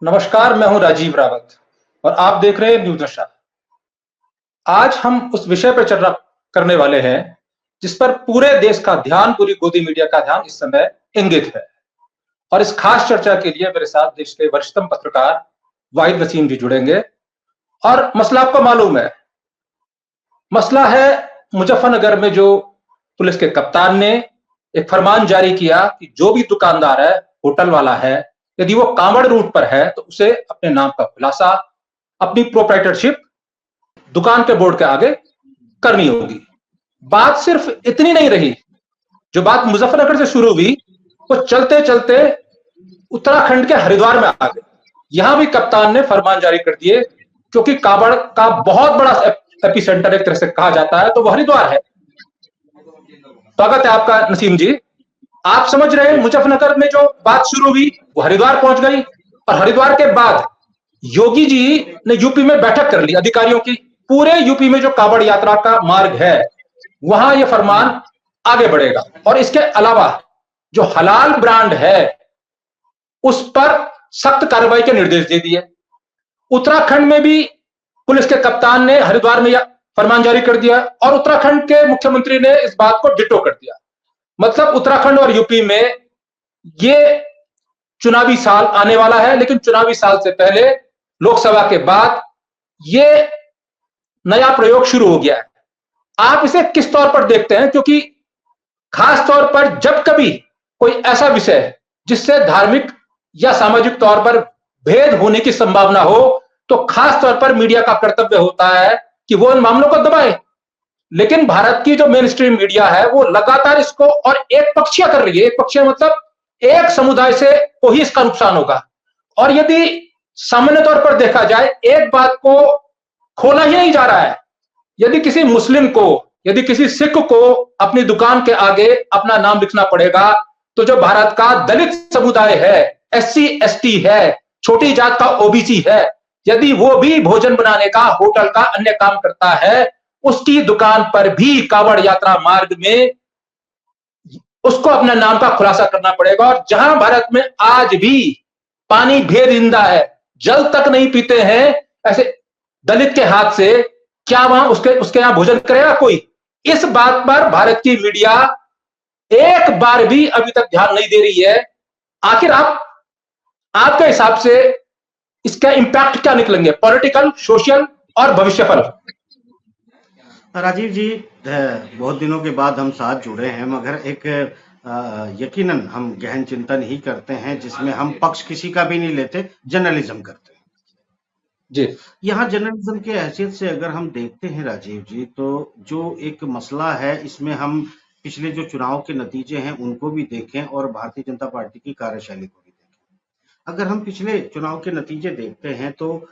नमस्कार, मैं हूं राजीव रावत और आप देख रहे हैं न्यूज दशा। आज हम उस विषय पर चर्चा करने वाले हैं जिस पर पूरे देश का ध्यान, पूरी गोदी मीडिया का ध्यान इस समय इंगित है। और इस खास चर्चा के लिए मेरे साथ देश के वरिष्ठतम पत्रकार वाहिद वसीम जी जुड़ेंगे। और मसला आपको मालूम है, मसला है मुजफ्फरनगर में जो पुलिस के कप्तान ने एक फरमान जारी किया कि जो भी दुकानदार है, होटल वाला है, यदि वो कांवड़ रूट पर है तो उसे अपने नाम का खुलासा, अपनी प्रोप्राइटरशिप दुकान के बोर्ड के आगे करनी होगी। बात सिर्फ इतनी नहीं रही, जो बात मुजफ्फरनगर से शुरू हुई वो चलते चलते उत्तराखंड के हरिद्वार में आ गई। यहां भी कप्तान ने फरमान जारी कर दिए, क्योंकि कांवड़ का बहुत बड़ा एपी सेंटर एक तरह से कहा जाता है, तो वो हरिद्वार है। स्वागत है आपका नसीम जी। आप समझ रहे हैं, मुजफ्फरनगर में जो बात शुरू हुई वो हरिद्वार पहुंच गई, और हरिद्वार के बाद योगी जी ने यूपी में बैठक कर ली अधिकारियों की। पूरे यूपी में जो कांवड़ यात्रा का मार्ग है वहां यह फरमान आगे बढ़ेगा। और इसके अलावा जो हलाल ब्रांड है उस पर सख्त कार्रवाई के निर्देश दे दिए। उत्तराखंड में भी पुलिस के कप्तान ने हरिद्वार में फरमान जारी कर दिया और उत्तराखंड के मुख्यमंत्री ने इस बात को डिटो कर दिया। मतलब उत्तराखंड और यूपी में ये चुनावी साल आने वाला है, लेकिन चुनावी साल से पहले लोकसभा के बाद ये नया प्रयोग शुरू हो गया है। आप इसे किस तौर पर देखते हैं? क्योंकि खास तौर पर जब कभी कोई ऐसा विषय जिससे धार्मिक या सामाजिक तौर पर भेद होने की संभावना हो, तो खास तौर पर मीडिया का कर्तव्य होता है कि वो इन मामलों को दबाए। लेकिन भारत की जो मेन स्ट्रीम मीडिया है वो लगातार इसको और एक पक्षीय कर रही है। एक पक्षीय मतलब एक समुदाय से को ही इसका नुकसान होगा। और यदि सामान्य तौर पर देखा जाए, एक बात को खोला ही नहीं जा रहा है। यदि किसी मुस्लिम को, यदि किसी सिख को अपनी दुकान के आगे अपना नाम लिखना पड़ेगा, तो जो भारत का दलित समुदाय है, एससी एसटी है, छोटी जात का ओबीसी है, यदि वो भी भोजन बनाने का, होटल का अन्य काम करता है, उसकी दुकान पर भी कांवड़ यात्रा मार्ग में उसको अपने नाम का खुलासा करना पड़ेगा। और जहां भारत में आज भी पानी बेरिंदा है, जल तक नहीं पीते हैं ऐसे दलित के हाथ से, क्या वहां उसके यहां भोजन करेगा कोई? इस बात पर भारत की मीडिया एक बार भी अभी तक ध्यान नहीं दे रही है। आखिर आपके हिसाब से इसका इंपैक्ट क्या निकलेंगे? पॉलिटिकल, सोशल और भविष्यफल? राजीव जी, बहुत दिनों के बाद हम साथ जुड़े हैं, मगर एक यकीनन हम गहन चिंतन ही करते हैं जिसमें हम पक्ष किसी का भी नहीं लेते, जर्नलिज्म करते हैं जी। यहाँ जर्नलिज्म के हैसियत से अगर हम देखते हैं राजीव जी, तो जो एक मसला है इसमें हम पिछले जो चुनाव के नतीजे हैं उनको भी देखें और भारतीय जनता पार्टी की कार्यशैली को भी देखें। अगर हम पिछले चुनाव के नतीजे देखते हैं तो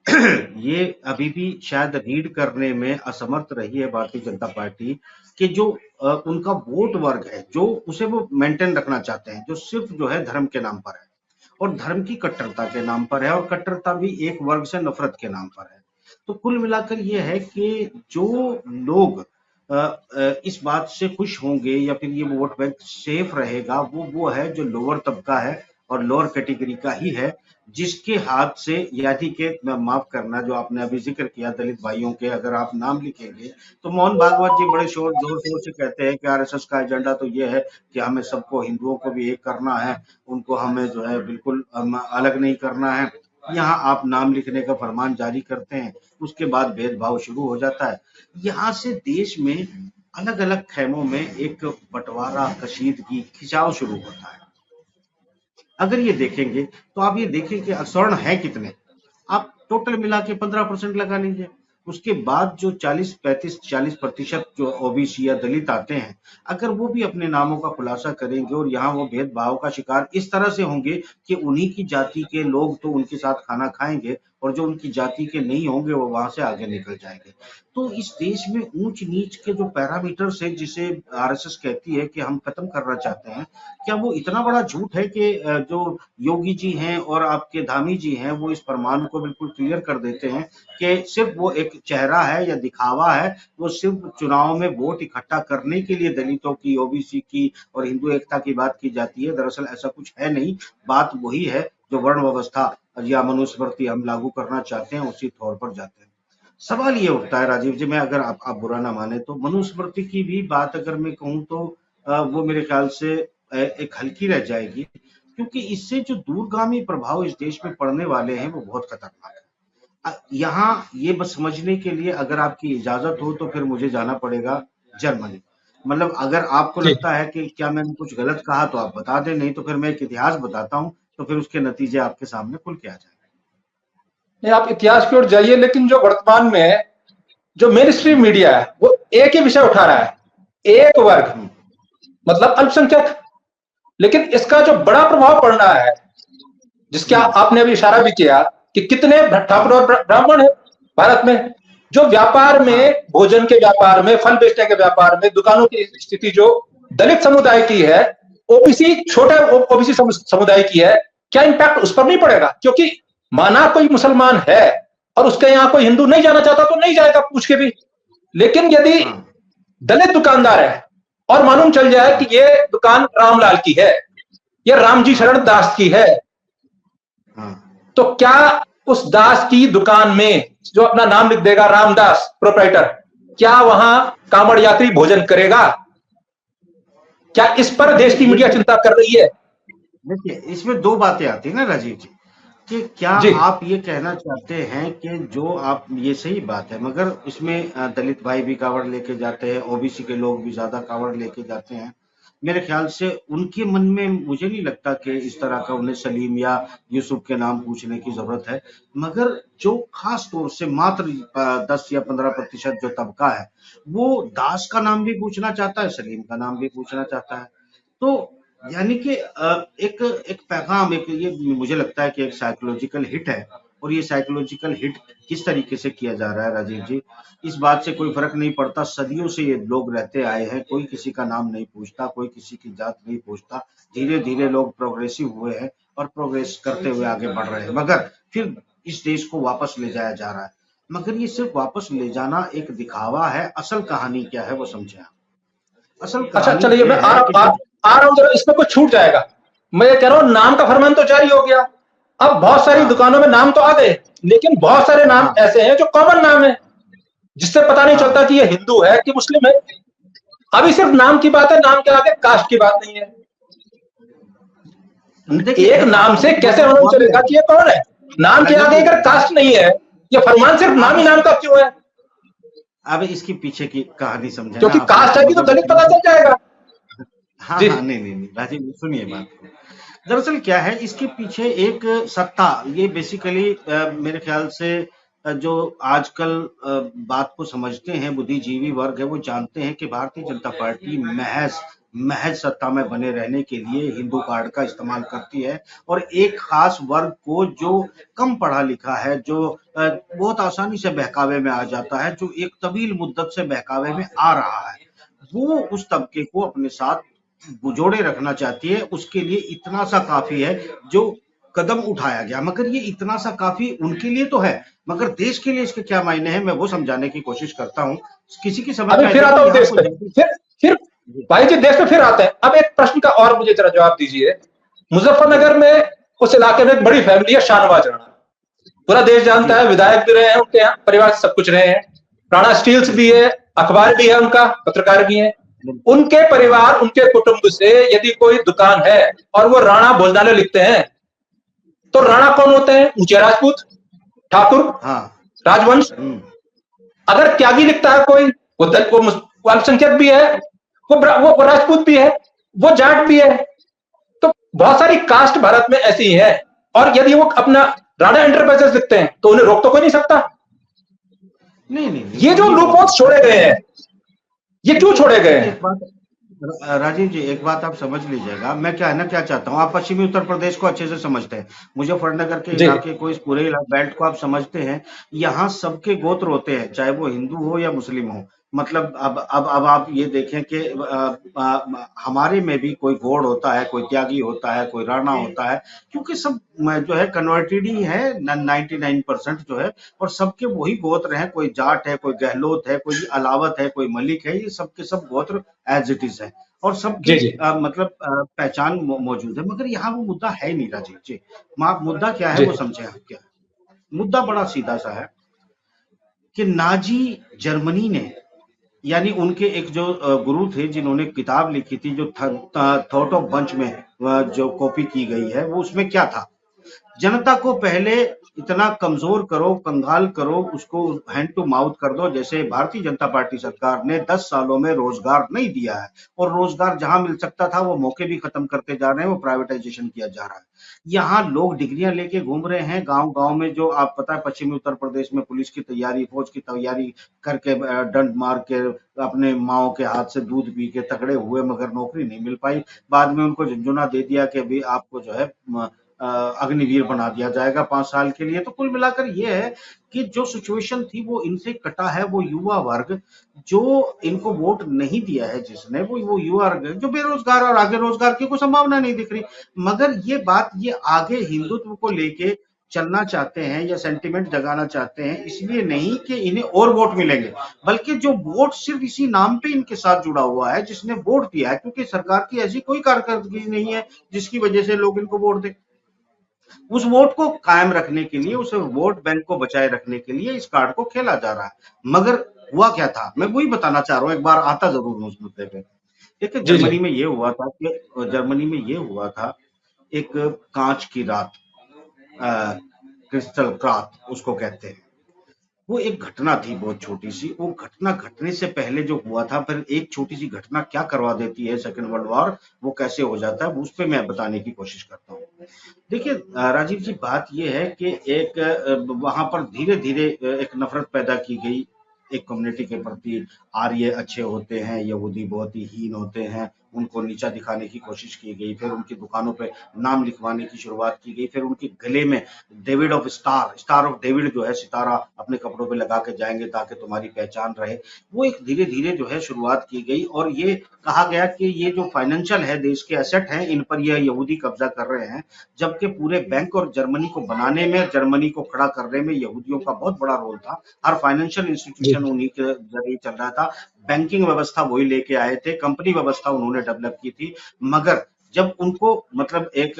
ये अभी भी शायद रीड करने में असमर्थ रही है भारतीय जनता पार्टी कि जो उनका वोट वर्ग है, जो उसे वो मेंटेन रखना चाहते हैं, जो सिर्फ जो है धर्म के नाम पर है और धर्म की कट्टरता के नाम पर है, और कट्टरता भी एक वर्ग से नफरत के नाम पर है। तो कुल मिलाकर ये है कि जो लोग इस बात से खुश होंगे या फिर ये वोट बैंक सेफ रहेगा, वो है जो लोअर तबका है और लोअर कैटेगरी का ही है, जिसके हाथ से यानी के माफ करना, जो आपने अभी जिक्र किया दलित भाइयों के, अगर आप नाम लिखेंगे तो मोहन भागवत जी बड़े जोर शोर से कहते हैं कि आरएसएस का एजेंडा तो ये है कि हमें सबको, हिंदुओं को भी एक करना है, उनको हमें जो है बिल्कुल अलग नहीं करना है। यहाँ आप नाम लिखने का फरमान जारी करते हैं, उसके बाद भेदभाव शुरू हो जाता है। यहाँ से देश में अलग अलग खेमों में एक बंटवारा, कशीदगी, खिंचाव शुरू होता है। अगर ये देखेंगे तो आप ये देखें कि स्वर्ण है कितने, आप टोटल मिला के 15% लगा लीजिए। उसके बाद जो 40% जो ओबीसी या दलित आते हैं, अगर वो भी अपने नामों का खुलासा करेंगे और यहाँ वो भेदभाव का शिकार इस तरह से होंगे कि उन्हीं की जाति के लोग तो उनके साथ खाना खाएंगे और जो उनकी जाति के नहीं होंगे वो वहां से आगे निकल जाएंगे। तो इस देश में ऊंच नीच के जो पैरामीटर्स है, जिसे आरएसएस कहती है कि हम खत्म करना चाहते हैं, क्या वो इतना बड़ा झूठ है कि जो योगी जी हैं और आपके धामी जी हैं वो इस फरमान को बिल्कुल क्लियर कर देते हैं कि सिर्फ वो एक चेहरा है या दिखावा है, वो सिर्फ चुनाव में वोट इकट्ठा करने के लिए दलितों की, ओबीसी की और हिंदू एकता की बात की जाती है। दरअसल ऐसा कुछ है नहीं, बात वही है जो वर्ण व्यवस्था या मनुस्मृति हम लागू करना चाहते हैं, उसी तौर पर जाते हैं। सवाल ये उठता है राजीव जी, मैं अगर आप बुरा ना माने तो मनुस्मृति की भी बात अगर मैं कहूँ तो वो मेरे ख्याल से एक हल्की रह जाएगी, क्योंकि इससे जो दूरगामी प्रभाव इस देश में पड़ने वाले हैं वो बहुत खतरनाक है। यहाँ ये बस समझने के लिए अगर आपकी इजाजत हो तो फिर मुझे जाना पड़ेगा जर्मनी। मतलब अगर आपको जी। लगता है कि क्या मैंने कुछ गलत कहा तो आप बता दें, नहीं तो फिर मैं एक इतिहास बताता हूँ, तो फिर उसके नतीजे आपके सामने खुल के आ जाएंगे। नहीं, आप इतिहास की ओर जाइए, लेकिन जो वर्तमान में जो मेन स्ट्रीम हम्म, मीडिया है वो एक ही विषय उठा रहा है, एक वर्ग, हम्म, मतलब अल्पसंख्यक। लेकिन इसका जो बड़ा प्रभाव पड़ रहा है, जिसका हम्म, आपने अभी इशारा भी किया कि कितने ठाकुर हाँ, और ब्राह्मण है भारत में, जो व्यापार हाँ, में, भोजन के व्यापार में, फल बेचने के व्यापार में, दुकानों की स्थिति जो दलित समुदाय की है, ओबीसी, छोटे ओबीसी समुदाय की है, क्या इंपैक्ट उस पर नहीं पड़ेगा? क्योंकि माना कोई मुसलमान है और उसके यहाँ कोई हिंदू नहीं जाना चाहता तो नहीं जाएगा पूछ के भी। लेकिन यदि हाँ, दलित दुकानदार है और मालूम चल जाए हाँ, कि ये दुकान रामलाल की है, ये रामजी हाँ, शरण दास की है, हाँ, तो क्या उस दास की दुकान में जो अपना नाम लिख देगा रामदास प्रोप्राइटर, क्या वहां कांवड़ यात्री भोजन करेगा? क्या इस पर देखिए देश की ये मीडिया तो चिंता कर रही है? देखिए इसमें दो बातें आती है ना राजीव जी, कि क्या जी। आप ये कहना चाहते हैं कि जो आप, ये सही बात है, मगर इसमें दलित भाई भी कावड़ लेके जाते हैं, ओबीसी के लोग भी ज्यादा कावड़ लेके जाते हैं। मेरे ख्याल से उनके मन में मुझे नहीं लगता कि इस तरह का उन्हें सलीम या यूसुफ के नाम पूछने की जरूरत है। मगर जो खास तौर से मात्र 10 या 15% जो तबका है, वो दास का नाम भी पूछना चाहता है, सलीम का नाम भी पूछना चाहता है। तो यानी कि एक एक पैगाम, एक ये मुझे लगता है कि एक साइकोलॉजिकल हिट है। और ये साइकोलॉजिकल हिट किस तरीके से किया जा रहा है राजीव जी, इस बात से कोई फर्क नहीं पड़ता। सदियों से ये लोग रहते आए हैं, कोई किसी का नाम नहीं पूछता, कोई किसी की जात नहीं पूछता। धीरे धीरे लोग प्रोग्रेसिव हुए हैं और प्रोग्रेस करते हुए आगे बढ़ रहे हैं, मगर फिर इस देश को वापस ले जाया जा रहा है। मगर ये सिर्फ वापस ले जाना एक दिखावा है, असल कहानी क्या है वो समझे आप। असल अच्छा, कहानी चलिए, ये मैं है कि जब आ रहा हूं जरा, इसमें कुछ छूट जाएगा। मैं ये कह रहा हूं, नाम का फरमान तो जारी हो गया, अब बहुत सारी हाँ, दुकानों में नाम तो आ गए, लेकिन बहुत सारे नाम हाँ, ऐसे हैं जो कॉमन नाम है, जिससे पता नहीं हाँ, चलता कि ये हिंदू है कि मुस्लिम है। अभी सिर्फ नाम की बात है, नाम के आगे कास्ट की बात नहीं है। देखिए एक नाम से अभी कैसे वही मालूम वही चलेगा है कि ये कौन है? नाम के राजीव आगे जी। अगर कास्ट नहीं है, ये फरमान सिर्फ आप नाम ही नाम इसकी का क्यों है? अब इसके पीछे की कहानी समझे ना क्योंकि आप, कास्ट आएगी तो मगर दलित उसमें पता से चल जाएगा। हाँ, जी। हाँ, नहीं, नहीं, नहीं, राजीव जी सुनिए बात को। दरअसल क्या है, इसके पीछे एक सत्ता, ये बेसिकली मेरे ख्याल से जो आजकल बात को समझते हैं बुद्धिजीवी वर्ग है, वो जानते हैं कि भारतीय जनता पार्टी महज महज सत्ता में बने रहने के लिए हिंदू कार्ड का इस्तेमाल करती है। और एक खास वर्ग को जो कम पढ़ा लिखा है, जो बहुत आसानी से बहकावे में आ जाता है, जो एक तवील मुद्दत से बहकावे में आ रहा है, वो उस तबके को अपने साथ जोड़े रखना चाहती है। उसके लिए इतना सा काफी है जो कदम उठाया गया, मगर ये इतना सा काफी उनके लिए तो है, मगर देश के लिए इसके क्या मायने हैं मैं वो समझाने की कोशिश करता हूँ। किसी की समझ अभी में आए, फिर देखिए आता हूं यहाँ देश कोई पे। जाति। फिर जी, भाई जी, देश पे फिर आते हैं। अब एक प्रश्न का और मुझे जरा जवाब दीजिए। जी, मुजफ्फरनगर में, उस इलाके में एक बड़ी फैमिली है, शाहनवाज राणा, पूरा देश जी, जानता है, विधायक भी रहे हैं, उनके यहाँ परिवार से सब कुछ रहे हैं, राणा स्टील्स भी बिल्कुल, है, अखबार भी है उनका, पत्रकार भी है। बिल्कुल, उनके हाँ, परिवार, उनके कुटुंब से यदि कोई दुकान है और वो राणा भोजनालय लिखते हैं, तो हाँ, राणा कौन होते हैं? ऊंचे राजपूत, ठाकुर, हाँ, राजवंश। हम्म, अगर त्यागी लिखता है कोई, वो अल्पसंख्यक भी है, वो राजपूत भी है, वो जाट भी है। तो बहुत सारी कास्ट भारत में ऐसी है, और यदि वो अपना राणा एंटरप्राइजेस लिखते हैं तो उन्हें रोक तो कोई नहीं सकता। नहीं, नहीं, नहीं, ये जो कोई नहीं लूप रोक होल्स सकता छोड़े है। गए हैं, ये क्यों छोड़े गए देखिए हैं? एक बात, राजीव जी एक बात आप समझ लीजिएगा, मैं क्या है ना क्या चाहता हूँ, आप पश्चिमी उत्तर प्रदेश को अच्छे से समझते हैं, मुजफ्फरनगर के जी। इलाके को, इस पूरे बेल्ट को आप समझते हैं। यहाँ सबके गोत्र होते हैं, चाहे वो हिंदू हो या मुस्लिम हो। मतलब अब आप ये देखें कि हमारे में भी कोई गौड़ होता है, कोई त्यागी होता है, कोई राणा होता है, क्योंकि सब जो है कन्वर्टेड ही है 99% जो है। और सबके वही गोत्र हैं, कोई जाट है, कोई गहलोत है, कोई अलावत है, कोई मलिक है, ये सबके सब गोत्र एज इट इज है। और सबकी जी जी मतलब पहचान मौजूद है, मगर यहाँ वो मुद्दा है नहीं राजीव जी। मुद्दा क्या है जी वो समझे आप क्या है। मुद्दा बड़ा सीधा सा है कि नाजी जर्मनी ने, यानी उनके एक जो गुरु थे जिन्होंने किताब लिखी थी, जो थॉट ऑफ बंच में जो कॉपी की गई है, वो उसमें क्या था, जनता को पहले इतना कमजोर करो, कंगाल करो, उसको हैंड टू माउथ कर दो। जैसे भारतीय जनता पार्टी सरकार ने 10 सालों में रोजगार नहीं दिया है, और रोजगार जहां मिल सकता था वो मौके भी खत्म करते जा रहे हैं, वो प्राइवेटाइजेशन किया जा रहा है। यहाँ लोग डिग्रियां लेके घूम रहे हैं गांव गांव में, जो आप पता है पश्चिमी उत्तर प्रदेश में पुलिस की तैयारी, फौज की तैयारी करके डंड मार के अपने माओ के हाथ से दूध पी के तगड़े हुए, मगर नौकरी नहीं मिल पाई। बाद में उनको झुंझुना दे दिया कि अभी आपको जो है अग्निवीर बना दिया जाएगा 5 साल के लिए। तो कुल मिलाकर ये है कि जो सिचुएशन थी वो इनसे कटा है, वो युवा वर्ग जो इनको वोट नहीं दिया है, जिसने वो युवा वर्ग जो बेरोजगार, और आगे रोजगार की कोई संभावना नहीं दिख रही। मगर ये बात, ये आगे हिंदुत्व को लेके चलना चाहते हैं या सेंटिमेंट जगाना चाहते हैं, इसलिए नहीं कि इन्हें और वोट मिलेंगे, बल्कि जो वोट सिर्फ इसी नाम पे इनके साथ जुड़ा हुआ है, जिसने वोट दिया है, क्योंकि सरकार की ऐसी कोई कारकर्दगी नहीं है जिसकी वजह से लोग इनको वोट दें। उस वोट को कायम रखने के लिए, उस वोट बैंक को बचाए रखने के लिए इस कार्ड को खेला जा रहा है। मगर हुआ क्या था, मैं वही बताना चाह रहा हूं, एक बार आता जरूर हूं उस मुद्दे पे। देखिए जी जी जर्मनी में ये हुआ था, एक कांच की रात, क्रिस्टल रात उसको कहते हैं। वो एक घटना थी बहुत छोटी सी, वो घटना घटने से पहले जो हुआ था, फिर एक छोटी सी घटना क्या करवा देती है सेकेंड वर्ल्ड वॉर, वो कैसे हो जाता है, उस पे मैं बताने की कोशिश करता हूँ। देखिए राजीव जी, बात ये है कि एक वहां पर धीरे धीरे एक नफरत पैदा की गई एक कम्युनिटी के प्रति। आर्य अच्छे होते हैं, यहूदी बहुत ही हीन होते हैं, उनको नीचा दिखाने की कोशिश की गई। फिर उनकी दुकानों पे नाम लिखवाने की शुरुआत की गई। फिर उनके गले में David of star, star of David जो है, सितारा अपने कपड़ों पे लगा के जाएंगे ताकि तुम्हारी पहचान रहे। वो एक धीरे धीरे जो है शुरुआत की गई, और ये कहा गया कि ये जो फाइनेंशियल है, देश के एसेट हैं, इन पर यह यहूदी कब्जा कर रहे हैं। जबकि पूरे बैंक और जर्मनी को बनाने में, जर्मनी को खड़ा करने में यहूदियों का बहुत बड़ा रोल था। हर फाइनेंशियल जी इंस्टीट्यूशन उन्हीं के जरिए चल रहा था। बैंकिंग व्यवस्था वही लेके आए थे, कंपनी व्यवस्था उन्होंने डेवलप की थी। मगर जब उनको मतलब एक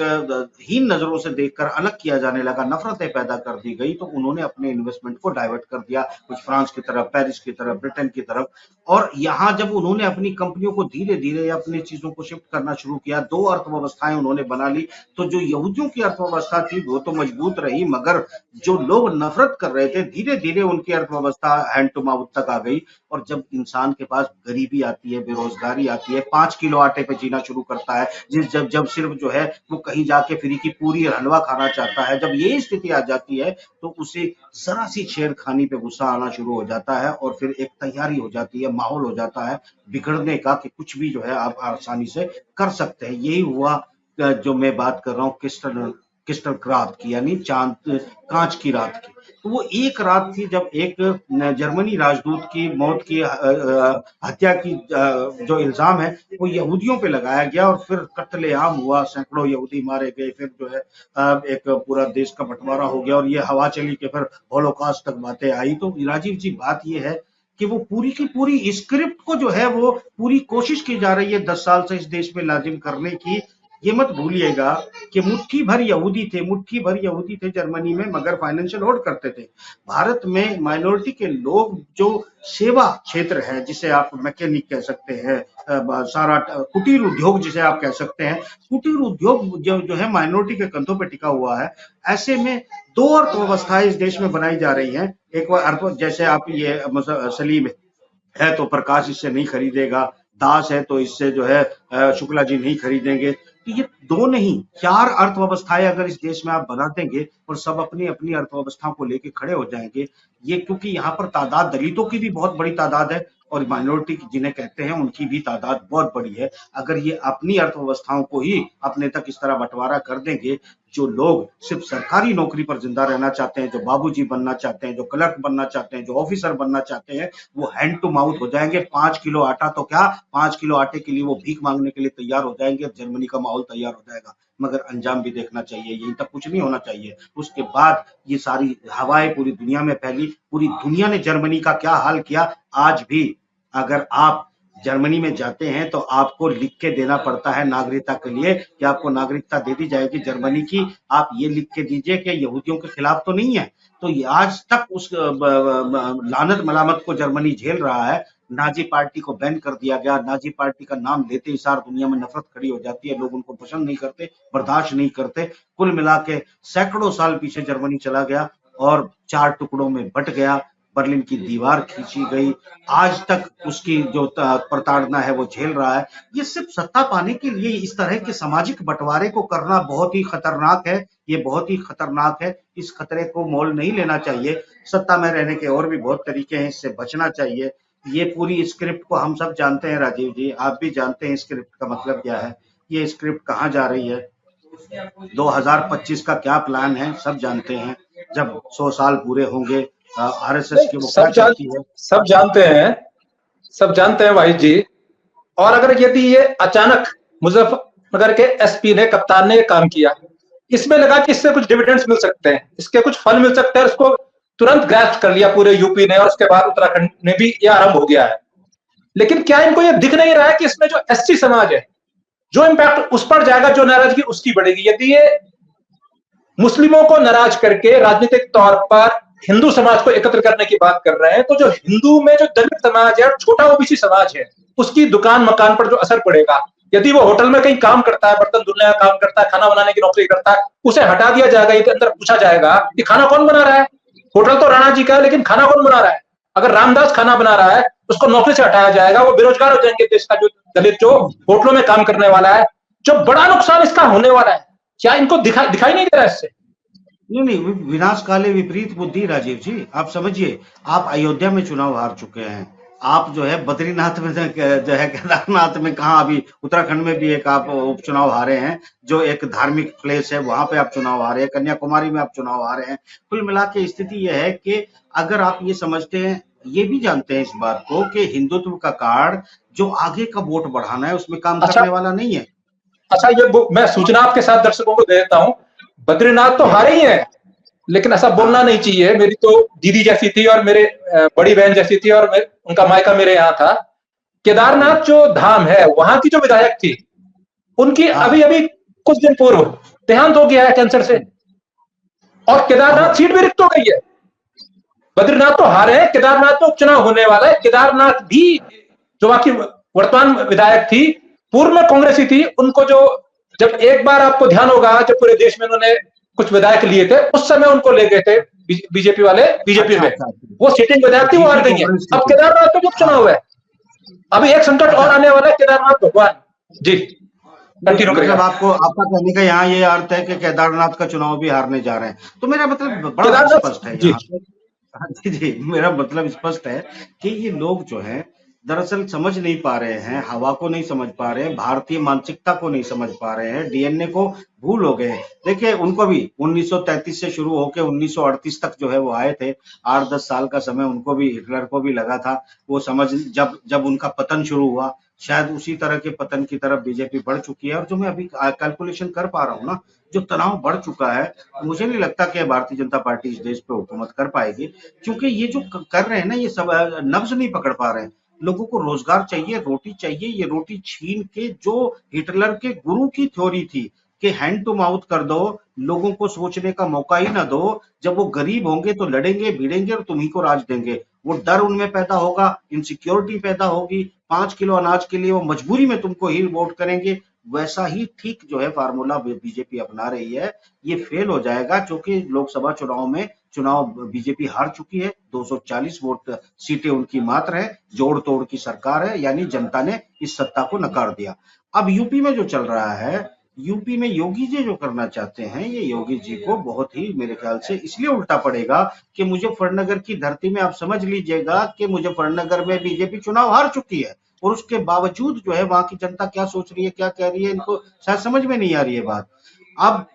हीन नजरों से देखकर अलग किया जाने लगा, नफरतें पैदा कर दी गई, तो उन्होंने अपने इन्वेस्टमेंट को डाइवर्ट कर दिया, कुछ फ्रांस की तरफ, पेरिस की तरफ, ब्रिटेन की तरफ। और यहाँ जब उन्होंने अपनी कंपनियों को धीरे धीरे अपनी चीजों को शिफ्ट करना शुरू किया, दो अर्थव्यवस्थाएं उन्होंने बना ली। तो जो यहूदियों की अर्थव्यवस्था थी वो तो मजबूत रही, मगर जो लोग नफरत कर रहे थे, धीरे धीरे उनकी अर्थव्यवस्था हैंड टू माउथ तक आ गई। और जब इंसान के पास गरीबी आती है, बेरोजगारी आती है, 5 किलो आटे पे जीना शुरू करता है, जिस जब जब सिर्फ जो है वो कहीं जाके फ्री की पूरी हलवा खाना चाहता है, जब ये स्थिति आ जाती है, तो उसे जरा सी छेड़खानी पे गुस्सा आना शुरू हो जाता है, और फिर एक तैयारी हो जाती है, माहौल हो जाता है बिगड़ने का, कि कुछ भी जो है आप आसानी से कर सकते हैं। यही हुआ जो मैं बात कर रहा हूँ क्रिस्टल क्रिस्टल रात की, यानी चांद कांच की रात की। तो वो एक रात थी जब एक जर्मनी राजदूत की मौत की हत्या की जो इल्जाम है वो यहूदियों पे लगाया गया, और फिर कत्लेआम हुआ, सैकड़ों यहूदी मारे गए। फिर जो है एक पूरा देश का बंटवारा हो गया, और ये हवा चली कि फिर होलोकॉस्ट तक बातें आई। तो राजीव जी, बात ये है कि वो पूरी की पूरी स्क्रिप्ट को जो है वो पूरी कोशिश की जा रही है 10 साल से इस देश में लाजिम करने की। ये मत भूलिएगा कि मुट्ठी भर यहूदी थे जर्मनी में, मगर फाइनेंशियल होल्ड करते थे। भारत में माइनॉरिटी के लोग जो सेवा क्षेत्र है, जिसे आप मैकेनिक कह सकते हैं, सारा कुटीर उद्योग जिसे आप कह सकते हैं, कुटीर उद्योग जो है माइनॉरिटी के कंधों पे टिका हुआ है। ऐसे में दो अर्थव्यवस्थाएं इस देश में बनाई जा रही हैं। एक अर्थ, जैसे आप ये सलीम है तो प्रकाश इससे नहीं खरीदेगा, दास है तो इससे जो है शुक्ला जी नहीं खरीदेंगे। तो ये दो नहीं, 4 अर्थव्यवस्थाएं अगर इस देश में आप बना देंगे, और सब अपनी अपनी अर्थव्यवस्था को लेके खड़े हो जाएंगे। ये क्योंकि यहाँ पर तादाद दलितों की भी बहुत बड़ी तादाद है, और माइनॉरिटी जिन्हें कहते हैं उनकी भी तादाद बहुत बड़ी है। अगर ये अपनी अर्थव्यवस्थाओं को ही अपने तक इस तरह बंटवारा कर देंगे, जो लोग सिर्फ सरकारी नौकरी पर जिंदा रहना चाहते हैं, जो बाबूजी बनना चाहते हैं, जो क्लर्क बनना चाहते हैं, जो ऑफिसर बनना चाहते हैं, वो हैंड टू माउथ हो जाएंगे। 5 किलो आटा तो क्या, 5 किलो आटे के लिए वो भीख मांगने के लिए तैयार हो जाएंगे, और जर्मनी का माहौल तैयार हो जाएगा। मगर अंजाम भी देखना चाहिए, यहीं तक कुछ नहीं होना चाहिए। उसके बाद ये सारी हवाएं पूरी दुनिया में फैली, पूरी दुनिया ने जर्मनी का क्या हाल किया। आज भी अगर आप जर्मनी में जाते हैं तो आपको लिख के देना पड़ता है नागरिकता के लिए कि आपको नागरिकता दे दी जाएगी जर्मनी की, आप ये लिख के दीजिए कि यहूदियों के खिलाफ तो नहीं है। तो आज तक उस लानत मलामत को जर्मनी झेल रहा है। नाजी पार्टी को बैन कर दिया गया, नाजी पार्टी का नाम लेते ही सारी दुनिया में नफरत खड़ी हो जाती है, लोग उनको पसंद नहीं करते, बर्दाश्त नहीं करते। कुल मिला के सैकड़ों साल पीछे जर्मनी चला गया और 4 टुकड़ों में बट गया, बर्लिन की दीवार खींची गई, आज तक उसकी जो प्रताड़ना है वो झेल रहा है। ये सिर्फ सत्ता पाने के लिए इस तरह के सामाजिक बंटवारे को करना बहुत ही खतरनाक है, ये बहुत ही खतरनाक है। इस खतरे को मोल नहीं लेना चाहिए। सत्ता में रहने के और भी बहुत तरीके हैं, इससे बचना चाहिए। ये पूरी स्क्रिप्ट को हम सब जानते हैं राजीव जी, आप भी जानते हैं स्क्रिप्ट का मतलब क्या है, ये स्क्रिप्ट कहाँ जा रही है, 2025 का क्या प्लान है, सब जानते हैं। जब 100 साल पूरे होंगे आरएसएस की वो क्या चाहती है, सब जानते हैं, सब जानते हैं भाई जी। और अगर यदि ये अचानक मुजफ्फरनगर के एसपी ने, कप्तान ने ये काम किया, इसमें लगा कि इससे कुछ डिविडेंड्स मिल सकते हैं, इसके कुछ फल मिल सकते हैं, उसको तुरंत ग्रैस्प कर लिया पूरे यूपी ने, और उसके बाद उत्तराखंड में भी ये आरंभ हो गया है। लेकिन क्या इनको ये दिख नहीं रहा है कि इसमें जो एससी समाज है, जो इम्पैक्ट उस पर जाएगा, जो नाराजगी उसकी बढ़ेगी। यदि ये मुस्लिमों को नाराज करके राजनीतिक तौर पर हिंदू समाज को एकत्र करने की बात कर रहे हैं, तो जो हिंदू में जो दलित समाज है और छोटा ओबीसी समाज है, उसकी दुकान मकान पर जो असर पड़ेगा, यदि वो होटल में कहीं काम करता है, बर्तन धुलने का काम करता है, खाना बनाने की नौकरी करता है, उसे हटा दिया जाएगा, इसके अंदर पूछा जाएगा कि खाना कौन बना रहा है, होटल तो राणा जी का है लेकिन खाना कौन बना रहा है। अगर रामदास खाना बना रहा है, उसको नौकरी से हटाया जाएगा, वो बेरोजगार हो जाएंगे। देश का जो दलित जो होटलों में काम करने वाला है, जो बड़ा नुकसान इसका होने वाला है, क्या इनको दिखाई नहीं दे रहा है इससे? नहीं, विनाश काले विपरीत बुद्धि राजीव जी, आप समझिए, आप अयोध्या में चुनाव हार चुके हैं, आप जो है बद्रीनाथ में जो है केदारनाथ में, कहा अभी उत्तराखंड में भी एक आप उपचुनाव हारे हैं, जो एक धार्मिक प्लेस है, वहां पे आप चुनाव हारे हैं, कन्याकुमारी में आप चुनाव हारे हैं। कुल मिला के स्थिति यह है कि अगर आप ये समझते हैं, ये भी जानते हैं इस बात को कि हिंदुत्व का कार्ड जो आगे का वोट बढ़ाना है उसमें काम करने वाला नहीं है। अच्छा, ये मैं सूचना आपके साथ दर्शकों को दे देता हूं, बद्रीनाथ तो हारे ही हैं, लेकिन ऐसा बोलना नहीं चाहिए। मेरी तो दीदी जैसी थी और मेरे बड़ी बहन जैसी थी, और उनका मायका मेरे यहाँ था। केदारनाथ जो धाम है, वहां की जो विधायक थी, उनकी अभी अभी कुछ दिन पूर्व देहांत हो गया है कैंसर से, और केदारनाथ सीट भी रिक्त हो गई है। बद्रीनाथ तो हारे हैं, केदारनाथ में उपचुनाव होने वाला है। केदारनाथ भी जो वहां की वर्तमान विधायक थी, पूर्व में कांग्रेसी थी, उनको जो, जब एक बार आपको ध्यान होगा, जब पूरे देश में उन्होंने कुछ विधायक लिए थे, उस समय उनको ले गए थे बीजेपी वाले, बीजेपी में वो सिटिंग विधायक थी, वो हार गई है। अब केदारनाथ में जो चुनाव है, अभी एक संकट और आने वाला है, केदारनाथ भगवान जी कंटिन्यू करेगा। मतलब आपका कहने का यहाँ ये अर्थ है कि केदारनाथ का चुनाव भी हारने जा रहे हैं, तो मेरा मतलब बड़ा स्पष्ट है यहाँ पे। जी, मेरा मतलब स्पष्ट है कि ये लोग जो है दरअसल समझ नहीं पा रहे हैं, हवा को नहीं समझ पा रहे हैं, भारतीय मानसिकता को नहीं समझ पा रहे हैं, डीएनए को भूल हो गए। देखिए, उनको भी 1933 से शुरू होकर 1938 तक जो है वो आए थे, 8-10 साल का समय उनको भी, हिटलर को भी लगा था। वो समझ जब उनका पतन शुरू हुआ, शायद उसी तरह के पतन की तरफ बीजेपी बढ़ चुकी है। और जो मैं अभी कैलकुलेशन कर पा रहा हूँ ना, जो तनाव बढ़ चुका है, मुझे नहीं लगता कि भारतीय जनता पार्टी इस देश पे हुकूमत कर पाएगी, क्योंकि ये जो कर रहे हैं ना, ये सब नब्ज नहीं पकड़ पा रहे हैं। लोगों को रोजगार चाहिए, रोटी चाहिए, ये रोटी छीन के जो हिटलर के गुरु की थ्योरी थी कि हैंड टू माउथ कर दो, लोगों को सोचने का मौका ही ना दो, जब वो गरीब होंगे तो लड़ेंगे भिड़ेंगे और तुम्ही को राज देंगे, वो डर उनमें पैदा होगा, इनसिक्योरिटी पैदा होगी, 5 किलो अनाज के लिए वो मजबूरी में तुमको ही वोट करेंगे। वैसा ही ठीक जो है फार्मूला बीजेपी अपना रही है, ये फेल हो जाएगा, क्योंकि लोकसभा चुनाव बीजेपी हार चुकी है। 240 वोट सीटें उनकी मात्र है, जोड़ तोड़ की सरकार है, यानी जनता ने इस सत्ता को नकार दिया। अब यूपी में जो चल रहा है, यूपी में योगी जी जो करना चाहते हैं, ये योगी जी को बहुत ही मेरे ख्याल से इसलिए उल्टा पड़ेगा कि मुजफ्फरनगर की धरती में आप समझ लीजिएगा कि मुजफ्फरनगर में बीजेपी चुनाव हार चुकी है, और उसके बावजूद जो है वहां की जनता क्या सोच रही है, क्या कह रही है, इनको शायद समझ में नहीं आ रही है बात। अब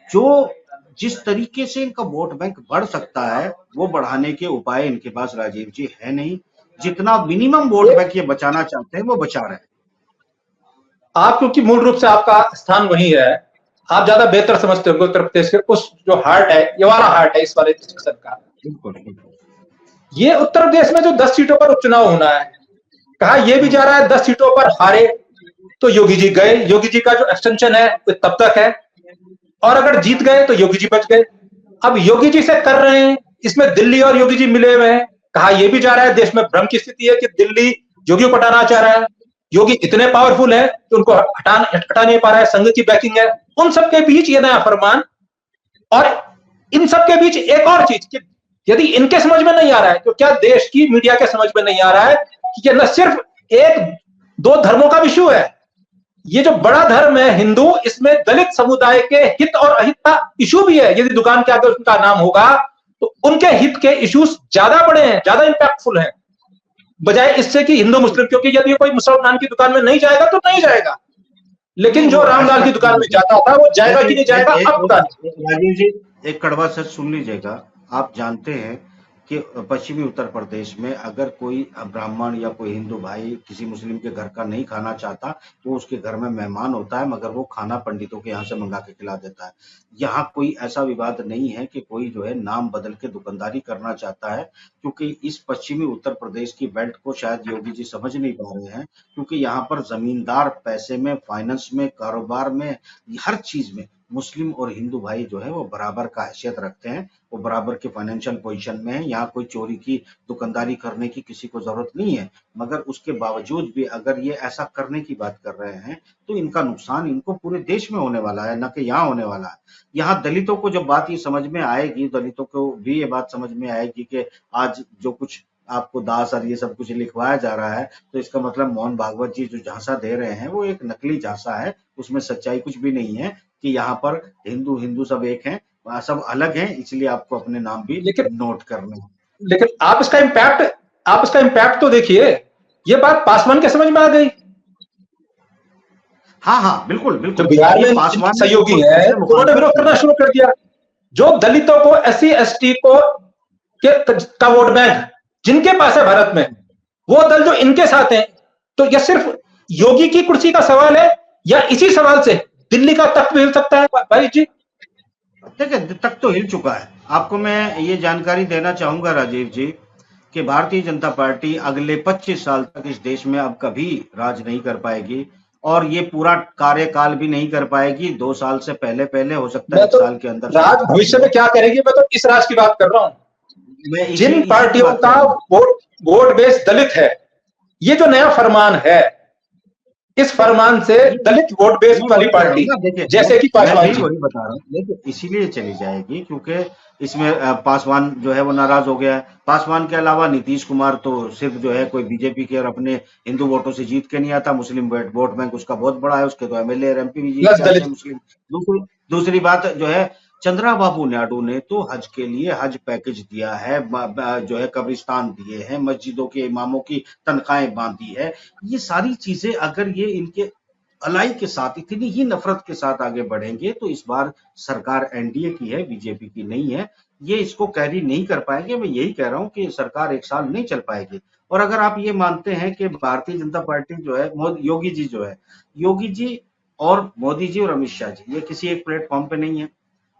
जिस तरीके से इनका वोट बैंक बढ़ सकता है, वो बढ़ाने के उपाय इनके पास राजीव जी है नहीं। जितना मिनिमम वोट बैंक ये बचाना चाहते हैं वो बचा रहे हैं। आप, क्योंकि मूल रूप से आपका स्थान वही है, आप ज्यादा बेहतर समझते होंगे उत्तर प्रदेश के उस जो हार्ट है, ये वाला हार्ट है इस वाले डिस्कशन का। ये उत्तर प्रदेश में जो 10 सीटों पर उपचुनाव होना है, कहा यह भी जा रहा है 10 सीटों पर हारे तो योगी जी गए, योगी जी का जो एक्सटेंशन है वो तब तक है, और अगर जीत गए तो योगी जी बच गए। अब योगी जी से कर रहे हैं, इसमें दिल्ली और योगी जी मिले हुए हैं। कहा यह भी जा रहा है, देश में भ्रम की स्थिति है कि दिल्ली योगी को हटाना चाह रहा है, योगी इतने पावरफुल है कि उनको हटा नहीं पा रहा है, संघ की बैकिंग है। उन सबके बीच ये नया फरमान, और इन सबके बीच एक और चीज कि यदि इनके समझ में नहीं आ रहा है तो क्या देश की मीडिया के समझ में नहीं आ रहा है कि ये न सिर्फ एक दो धर्मों का इशू है, ये जो बड़ा धर्म है हिंदू, इसमें दलित समुदाय के हित और अहित का इशू भी है। यदि दुकान के आगे उनका नाम होगा तो उनके हित के इश्यूज ज्यादा बड़े हैं, ज्यादा इंपैक्टफुल हैं, बजाय इससे कि हिंदू मुस्लिम। क्योंकि यदि कोई मुसलमान की दुकान में नहीं जाएगा तो नहीं जाएगा, लेकिन जो रामलाल की दुकान में जाता था वो जाएगा कि नहीं जाएगा अब पता नहीं। राजीव जी, एक कड़वा सच सुन लीजिएगा। आप जानते हैं कि पश्चिमी उत्तर प्रदेश में अगर कोई ब्राह्मण या कोई हिंदू भाई किसी मुस्लिम के घर का नहीं खाना चाहता तो उसके घर में मेहमान होता है, मगर वो खाना पंडितों के यहाँ से मंगा के खिला देता है। यहाँ कोई ऐसा विवाद नहीं है कि कोई जो है नाम बदल के दुकानदारी करना चाहता है, क्योंकि इस पश्चिमी उत्तर प्रदेश की बेल्ट को शायद योगी जी समझ नहीं पा रहे हैं, क्योंकि यहाँ पर जमींदार पैसे में, फाइनेंस में, कारोबार में, हर चीज में मुस्लिम और हिंदू भाई जो है वो बराबर का हैसियत रखते हैं, वो बराबर के फाइनेंशियल पोजीशन में है। यहाँ कोई चोरी की दुकानदारी करने की किसी को जरूरत नहीं है, मगर उसके बावजूद भी अगर ये ऐसा करने की बात कर रहे हैं तो इनका नुकसान इनको पूरे देश में होने वाला है, न कि यहाँ होने वाला है। यहाँ दलितों को जब बात ये समझ में आएगी, दलितों को भी ये बात समझ में आएगी कि आज जो कुछ आपको दास और ये सब कुछ लिखवाया जा रहा है तो इसका मतलब मोहन भागवत जी जो झांसा दे रहे हैं वो एक नकली झांसा है, उसमें सच्चाई कुछ भी नहीं है कि यहाँ पर हिंदू हिंदू सब एक हैं, सब अलग हैं, इसलिए आपको अपने नाम भी नोट करने हैं। लेकिन आप इसका इम्पैक्ट तो देखिए, ये बात पासवान के समझ में आ गई। हाँ बिल्कुल बिल्कुल। बिहार में सहयोगी है तो उन्होंने विरोध करना शुरू कर दिया। जो दलितों को, SC ST को का वोट बैंक जिनके पास है भारत में, वो दल जो इनके साथ हैं, तो यह सिर्फ योगी की कुर्सी का सवाल है या इसी सवाल से दिल्ली का तख्त भी हिल सकता है भाई जी? देखिए, तख्त तो हिल चुका है। आपको मैं ये जानकारी देना चाहूंगा राजीव जी कि भारतीय जनता पार्टी अगले 25 साल तक इस देश में अब कभी राज नहीं कर पाएगी, और ये पूरा कार्यकाल भी नहीं कर पाएगी। 2 साल से पहले हो सकता है 1 साल के अंदर। राज भविष्य में क्या करेगी, मैं तो इस राज की बात कर रहा हूं। जिन पार्टियों का वोट बेस दलित है, ये जो नया फरमान है, इस फरमान से दलित वोट बेस वाली पार्टी जैसे कि पासवान जी, बता रहा हूँ, देखिए इसीलिए चली जाएगी क्योंकि इसमें पासवान जो है वो नाराज हो गया है। पासवान के अलावा नीतीश कुमार तो सिर्फ जो है कोई बीजेपी के और अपने हिंदू वोटों से जीत के नहीं आता, मुस्लिम वोट बैंक उसका बहुत बड़ा है, उसके तो MLA और MP भी जीत जाते हैं मुस्लिम। दूसरी बात जो है, चंद्राबाबू नायडू ने तो हज के लिए हज पैकेज दिया है, जो है कब्रिस्तान दिए हैं, मस्जिदों के इमामों की तनख्वाहें बांधी है। ये सारी चीजें अगर ये इनके अलाई के साथ, इतनी ही नफरत के साथ आगे बढ़ेंगे तो इस बार सरकार NDA की है, बीजेपी की नहीं है, ये इसको कैरी नहीं कर पाएंगे। मैं यही कह रहा हूं कि सरकार 1 साल नहीं चल पाएगी। और अगर आप ये मानते हैं कि भारतीय जनता पार्टी जो है, योगी जी जो है, योगी जी और मोदी जी और अमित शाह जी, ये किसी एक प्लेटफॉर्म पे नहीं है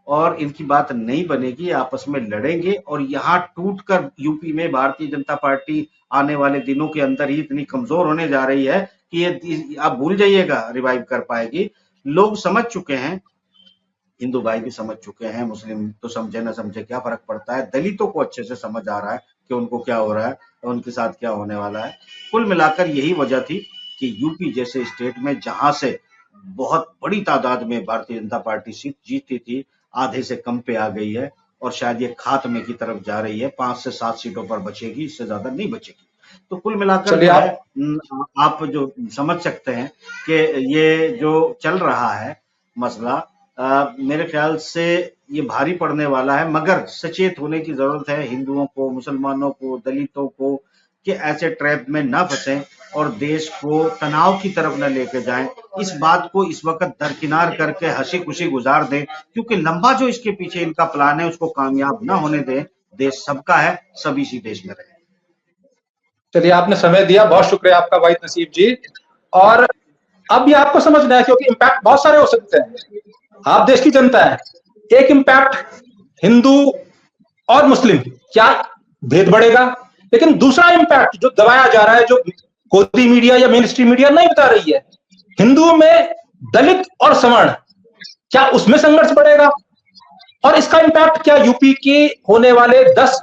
और इनकी बात नहीं बनेगी, आपस में लड़ेंगे और यहाँ टूटकर यूपी में भारतीय जनता पार्टी आने वाले दिनों के अंदर ही इतनी कमजोर होने जा रही है कि ये आप भूल जाइएगा रिवाइव कर पाएगी। लोग समझ चुके हैं, हिंदू भाई भी समझ चुके हैं, मुस्लिम तो समझे ना समझे क्या फर्क पड़ता है, दलितों को अच्छे से समझ आ रहा है कि उनको क्या हो रहा है और उनके साथ क्या होने वाला है। कुल मिलाकर यही वजह थी कि यूपी जैसे स्टेट में जहां से बहुत बड़ी तादाद में भारतीय जनता पार्टी सीट जीतती थी, आधे से कम पे आ गई है और शायद ये खात्मे की तरफ जा रही है। 5 से 7 सीटों पर बचेगी, इससे ज्यादा नहीं बचेगी। तो कुल मिलाकर आप जो समझ सकते हैं कि ये जो चल रहा है मसला, मेरे ख्याल से ये भारी पड़ने वाला है, मगर सचेत होने की जरूरत है हिंदुओं को, मुसलमानों को, दलितों को, कि ऐसे ट्रैप में ना फंसें और देश को तनाव की तरफ न लेके जाएं। इस बात को इस वक्त दरकिनार करके हंसी खुशी गुजार दें, क्योंकि लंबा जो इसके पीछे इनका प्लान है उसको कामयाब ना होने दें। देश सबका है, सभी इसी देश में रहे। चलिए, आपने समय दिया, बहुत शुक्रिया आपका वाहिद नसीब जी। और अब ये आपको समझना है, क्योंकि इम्पैक्ट बहुत सारे हो सकते हैं। आप देश की जनता है, एक इम्पैक्ट हिंदू और मुस्लिम, क्या भेद बढ़ेगा, लेकिन दूसरा इम्पैक्ट जो दबाया जा रहा है, जो गोदी मीडिया या मेन स्ट्रीम मीडिया नहीं बता रही है। हिंदुओं में दलित और सवर्ण, क्या उसमें संघर्ष बढ़ेगा? और इसका इंपैक्ट क्या यूपी के होने वाले 10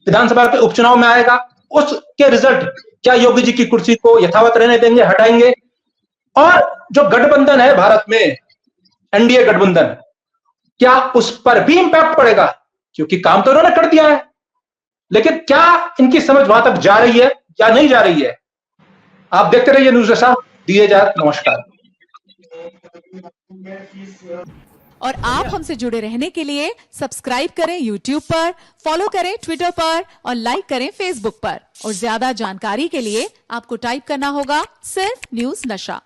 विधानसभा के उपचुनाव में आएगा? उसके रिजल्ट क्या योगी जी की कुर्सी को यथावत रहने देंगे, हटाएंगे? और जो गठबंधन है भारत में, एनडीए गठबंधन, क्या उस पर भी इंपैक्ट पड़ेगा? क्योंकि काम तो उन्होंने कर दिया है, लेकिन क्या इनकी समझ वहां तक जा रही है या नहीं जा रही है? आप देखते रहिए न्यूज़ दशा। दिए जाए नमस्कार। और आप हमसे जुड़े रहने के लिए सब्सक्राइब करें YouTube पर, फॉलो करें ट्विटर पर और लाइक करें Facebook पर। और ज्यादा जानकारी के लिए आपको टाइप करना होगा सिर्फ न्यूज़ नशा।